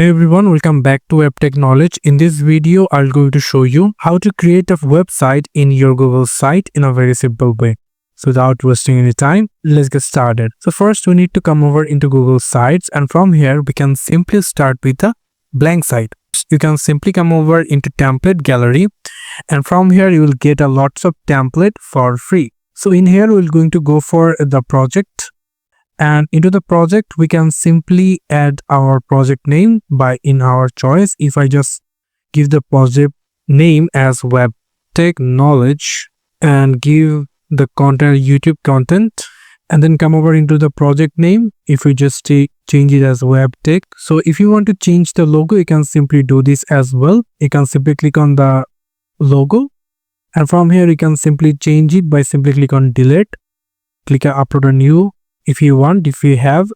Hey everyone, welcome back to WebTech Knowledge. In this video, I'm going to show you how to create a website in your Google site in a very simple way. So without wasting any time, let's get started. So first we need to come over into Google Sites, and from here we can simply start with a blank site. You can simply come over into template gallery, and from here you will get a lots of template for free. So in here we're going to go for the project. And into the project, we can simply add our project name by in our choice. If I just give the project name as WebTech Knowledge and give the content YouTube content, and then come over into the project name, if we just change it as WebTech. So if you want to change the logo, you can simply do this as well. You can simply click on the logo, and from here you can simply change it by simply click on delete, click on upload a new if you want, if you have.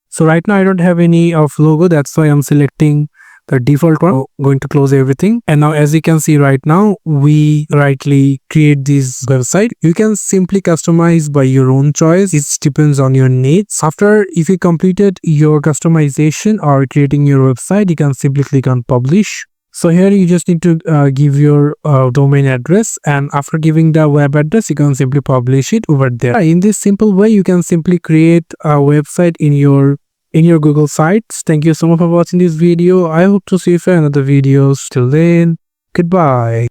So right now I don't have any of logo, that's why I'm selecting the default one. So going to close everything, and now as you can see right now we rightly create this website. You can simply customize by your own choice. It depends on your needs. After, if you completed your customization or creating your website, you can simply click on publish. So here you just need to give your domain address, and after giving the web address you can simply publish it over there. In this simple way you can simply create a website in your Google Sites. Thank you so much for watching this video. I hope to see you for another videos. Till then, goodbye.